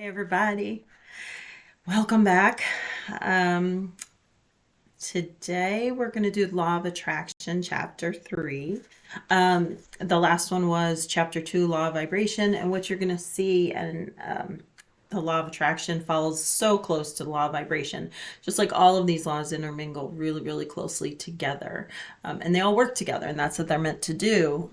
Everybody, welcome back. Um, Today we're going to do Law of Attraction, Chapter 3. The last one was Chapter 2, Law of Vibration, and what you're going to see, and the Law of Attraction follows so close to the Law of Vibration. Just like all of these laws intermingle really, really closely together. And they all work together, and that's what they're meant to do.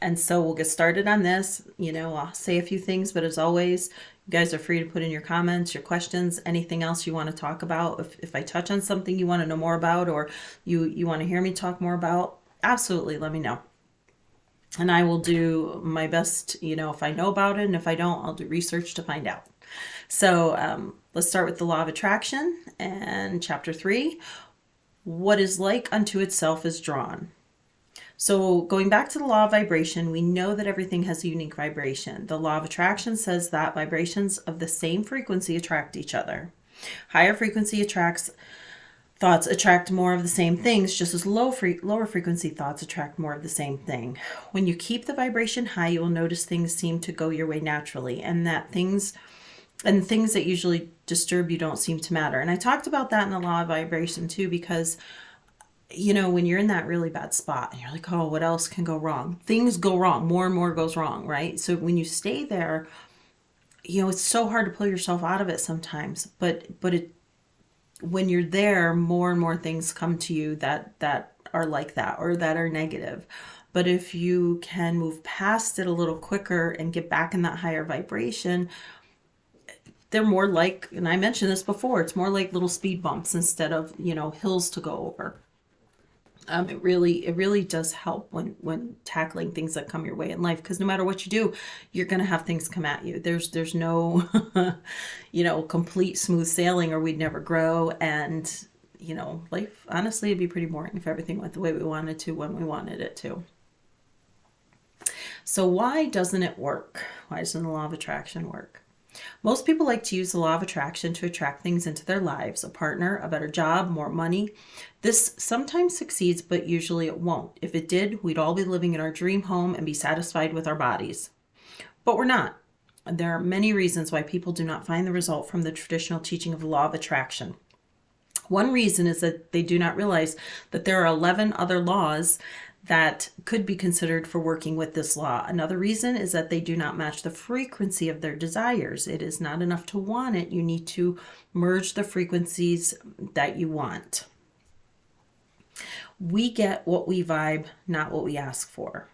And so we'll get started on this. I'll say a few things, but as always, you guys are free to put in your comments, your questions, anything else you want to talk about. If I touch on something you want to know more about, or you want to hear me talk more about, absolutely let me know. And I will do my best, if I know about it, and if I don't, I'll do research to find out. So let's start with the Law of Attraction and Chapter 3. What is like unto itself is drawn. So going back to the law of vibration, we know that everything has a unique vibration. The law of attraction says that vibrations of the same frequency attract each other. Higher frequency thoughts attract more of the same things, just as lower frequency thoughts attract more of the same thing. When you keep the vibration high, you will notice things seem to go your way naturally, and things that usually disturb you don't seem to matter. And I talked about that in the law of vibration too, because when you're in that really bad spot and you're like, oh, what else can go wrong? Things go wrong. More and more goes wrong, right? So when you stay there, it's so hard to pull yourself out of it sometimes. But when you're there, more and more things come to you that are like that, or that are negative. But if you can move past it a little quicker and get back in that higher vibration, they're more like, and I mentioned this before, it's more like little speed bumps instead of, hills to go over. It really does help when tackling things that come your way in life, because no matter what you do, you're going to have things come at you. There's no, complete smooth sailing, or we'd never grow. And, life, honestly, it'd be pretty boring if everything went the way we wanted to when we wanted it to. So why doesn't it work? Why doesn't the law of attraction work? Most people like to use the law of attraction to attract things into their lives: a partner, a better job, more money. This sometimes succeeds, but usually it won't. If it did, we'd all be living in our dream home and be satisfied with our bodies. But we're not. There are many reasons why people do not find the result from the traditional teaching of the law of attraction. One reason is that they do not realize that there are 11 other laws that could be considered for working with this law. Another reason is that they do not match the frequency of their desires. It is not enough to want it. You need to merge the frequencies that you want. We get what we vibe, not what we ask for.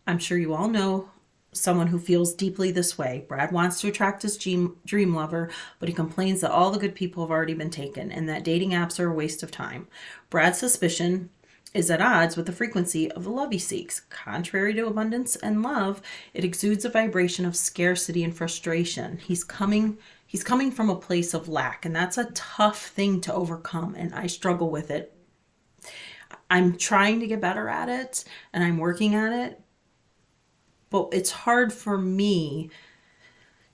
I'm sure you all know someone who feels deeply this way. Brad wants to attract his dream lover, but he complains that all the good people have already been taken and that dating apps are a waste of time. Brad's suspicion is at odds with the frequency of the love he seeks. Contrary to abundance and love, it exudes a vibration of scarcity and frustration. He's coming from a place of lack, and that's a tough thing to overcome, and I struggle with it. I'm trying to get better at it, and I'm working at it, but it's hard for me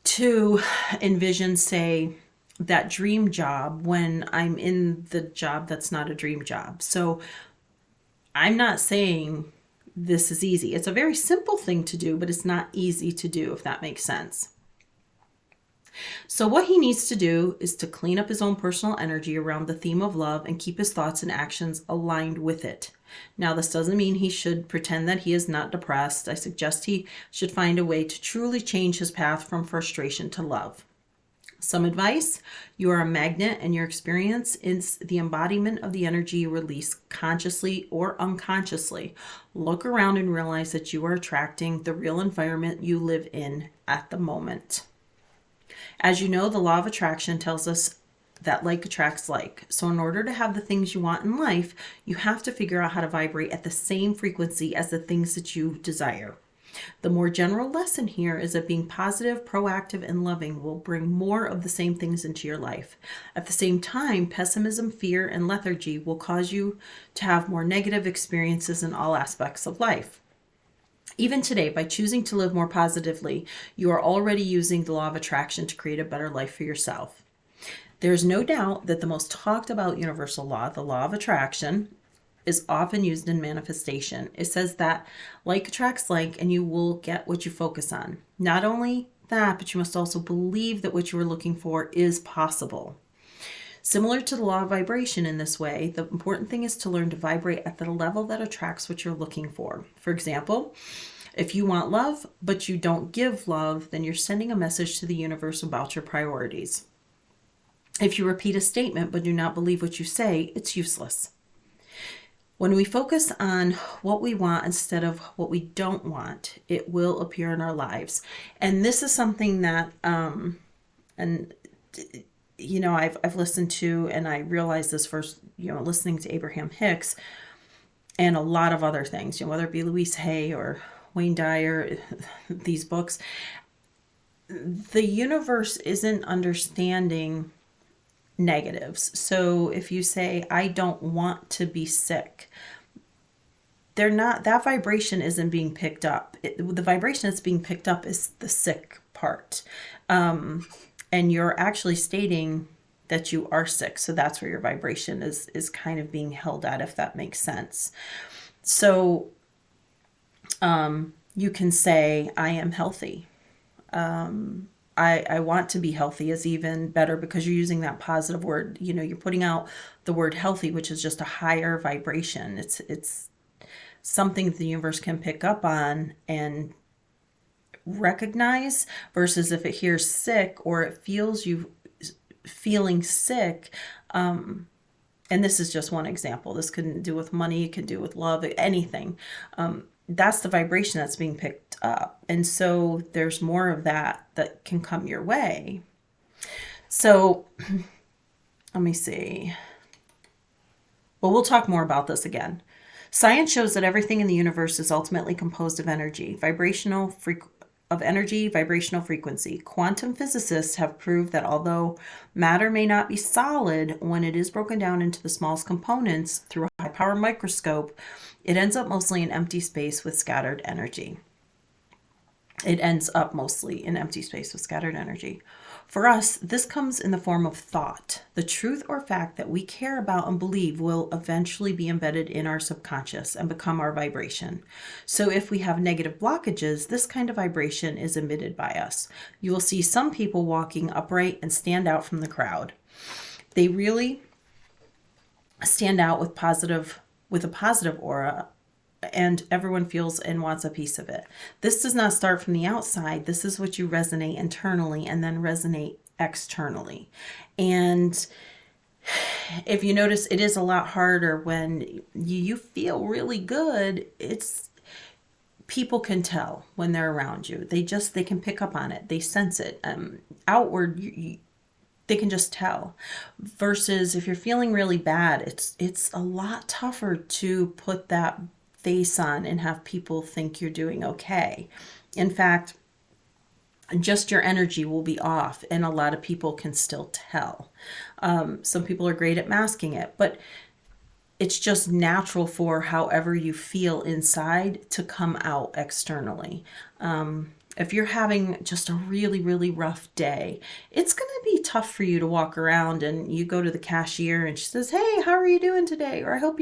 to envision, say, that dream job when I'm in the job that's not a dream job. So I'm not saying this is easy. It's a very simple thing to do, but it's not easy to do, if that makes sense. So what he needs to do is to clean up his own personal energy around the theme of love and keep his thoughts and actions aligned with it. Now, this doesn't mean he should pretend that he is not depressed. I suggest he should find a way to truly change his path from frustration to love. Some advice: you are a magnet, and your experience is the embodiment of the energy you release consciously or unconsciously. Look around and realize that you are attracting the real environment you live in at the moment. As you know, the law of attraction tells us that like attracts like. So in order to have the things you want in life, you have to figure out how to vibrate at the same frequency as the things that you desire. The more general lesson here is that being positive, proactive, and loving will bring more of the same things into your life. At the same time, pessimism, fear, and lethargy will cause you to have more negative experiences in all aspects of life. Even today, by choosing to live more positively, you are already using the law of attraction to create a better life for yourself. There's no doubt that the most talked about universal law, the law of attraction, is often used in manifestation. It says that like attracts like, and you will get what you focus on. Not only that, but you must also believe that what you are looking for is possible. Similar to the law of vibration in this way, the important thing is to learn to vibrate at the level that attracts what you're looking for. For example, if you want love, but you don't give love, then you're sending a message to the universe about your priorities. If you repeat a statement but do not believe what you say, it's useless. When we focus on what we want instead of what we don't want, it will appear in our lives. And this is something that, I've listened to, and I realized this first, listening to Abraham Hicks and a lot of other things, whether it be Louise Hay or Wayne Dyer, these books. The universe isn't understanding negatives. So if you say, I don't want to be sick, that vibration isn't being picked up. The vibration that's being picked up is the sick part. And you're actually stating that you are sick. So that's where your vibration is kind of being held at, if that makes sense. So you can say, I am healthy. I want to be healthy is even better, because you're using that positive word. You're putting out the word healthy, which is just a higher vibration. It's something that the universe can pick up on and recognize, versus if it hears sick or it feels you feeling sick. And this is just one example. This could do with money. It could do with love, anything. That's the vibration that's being picked up. And so there's more of that can come your way. So let me see. Well, we'll talk more about this again. Science shows that everything in the universe is ultimately composed of energy, vibrational frequency. Quantum physicists have proved that although matter may not be solid, when it is broken down into the smallest components through a high-power microscope, it ends up mostly in empty space with scattered energy. For us, this comes in the form of thought. The truth or fact that we care about and believe will eventually be embedded in our subconscious and become our vibration. So if we have negative blockages, this kind of vibration is emitted by us. You will see some people walking upright and stand out from the crowd. They really stand out with a positive aura, and everyone feels and wants a piece of it. This does not start from the outside. This is what you resonate internally and then resonate externally. And if you notice, it is a lot harder when you feel really good. People can tell when they're around you. They can pick up on it. They sense it. Outward, they can just tell. Versus if you're feeling really bad, it's a lot tougher to put that face on and have people think you're doing okay. In fact, just your energy will be off, and a lot of people can still tell. Some people are great at masking it, but it's just natural for however you feel inside to come out externally. If you're having just a really, really rough day, it's going to be tough for you to walk around and you go to the cashier and she says, hey, how are you doing today? Or I hope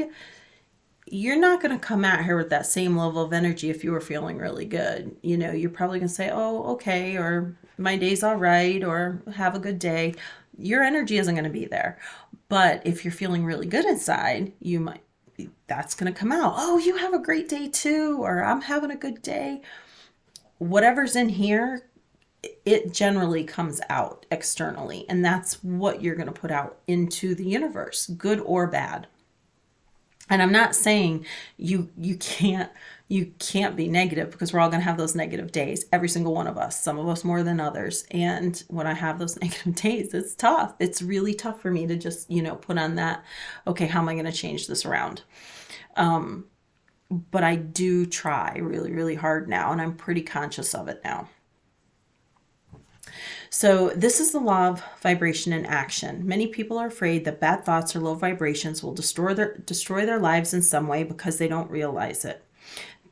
you're not going to come out here with that same level of energy if you were feeling really good. You're probably going to say, oh, okay, or my day's all right, or have a good day. Your energy isn't going to be there. But if you're feeling really good inside, that's going to come out. Oh, you have a great day too, or I'm having a good day. Whatever's in here, it generally comes out externally. And that's what you're going to put out into the universe, good or bad. And I'm not saying you can't be negative, because we're all going to have those negative days, every single one of us, some of us more than others. And when I have those negative days, it's tough. It's really tough for me to just, put on that, okay, how am I going to change this around? But I do try really, really hard now, and I'm pretty conscious of it now. So this is the law of vibration in action. Many people are afraid that bad thoughts or low vibrations will destroy their lives in some way because they don't realize it.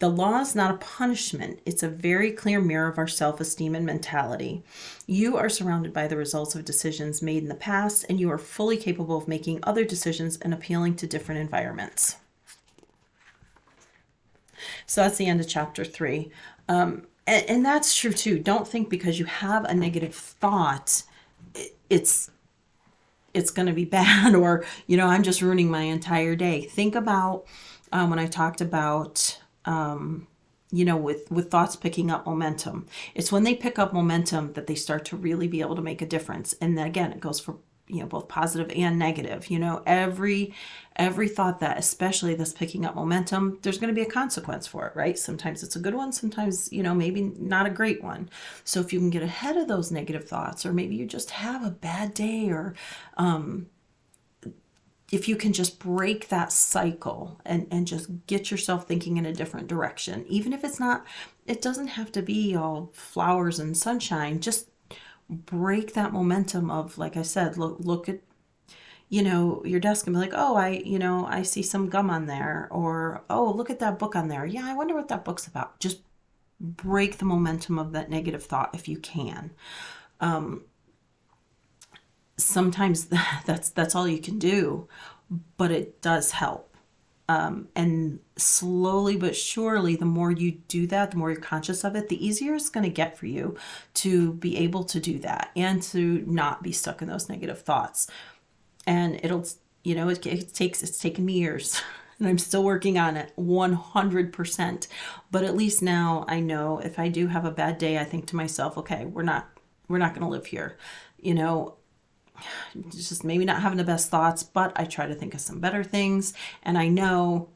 The law is not a punishment. It's a very clear mirror of our self-esteem and mentality. You are surrounded by the results of decisions made in the past, and you are fully capable of making other decisions and appealing to different environments. So that's the end of chapter 3. And that's true too. Don't think because you have a negative thought, it's it's going to be bad, or I'm just ruining my entire day. Think about when I talked about with thoughts picking up momentum. It's when they pick up momentum that they start to really be able to make a difference. And then again, it goes for both positive and negative. Every thought that, especially that's picking up momentum, there's going to be a consequence for it, right? Sometimes it's a good one, sometimes maybe not a great one. So if you can get ahead of those negative thoughts, or maybe you just have a bad day, or if you can just break that cycle and just get yourself thinking in a different direction, even if it doesn't have to be all flowers and sunshine. Just break that momentum of, like I said, look at your desk and be like, oh, I see some gum on there, or oh, look at that book on there. Yeah, I wonder what that book's about. Just break the momentum of that negative thought if you can. Sometimes that's all you can do, but it does help. And slowly but surely, the more you do that, the more you're conscious of it, the easier it's going to get for you to be able to do that and to not be stuck in those negative thoughts. And it's taken me years and I'm still working on it 100%. But at least now I know if I do have a bad day, I think to myself, okay, we're not going to live here. Just maybe not having the best thoughts, but I try to think of some better things. And I know,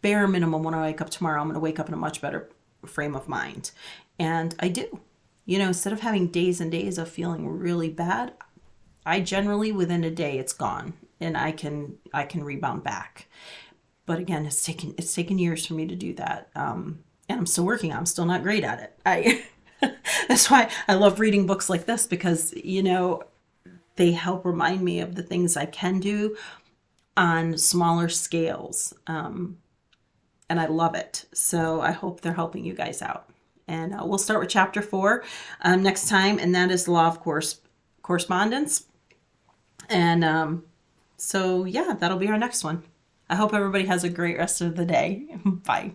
bare minimum, when I wake up tomorrow, I'm going to wake up in a much better frame of mind. And I do. Instead of having days and days of feeling really bad, I generally, within a day, it's gone, and I can rebound back. But again, it's taken years for me to do that, and I'm still working. I'm still not great at it. I That's why I love reading books like this, because they help remind me of the things I can do on smaller scales. And I love it. So I hope they're helping you guys out. And we'll start with chapter 4 next time, and that is the law of correspondence. And so, yeah, that'll be our next one. I hope everybody has a great rest of the day. Bye.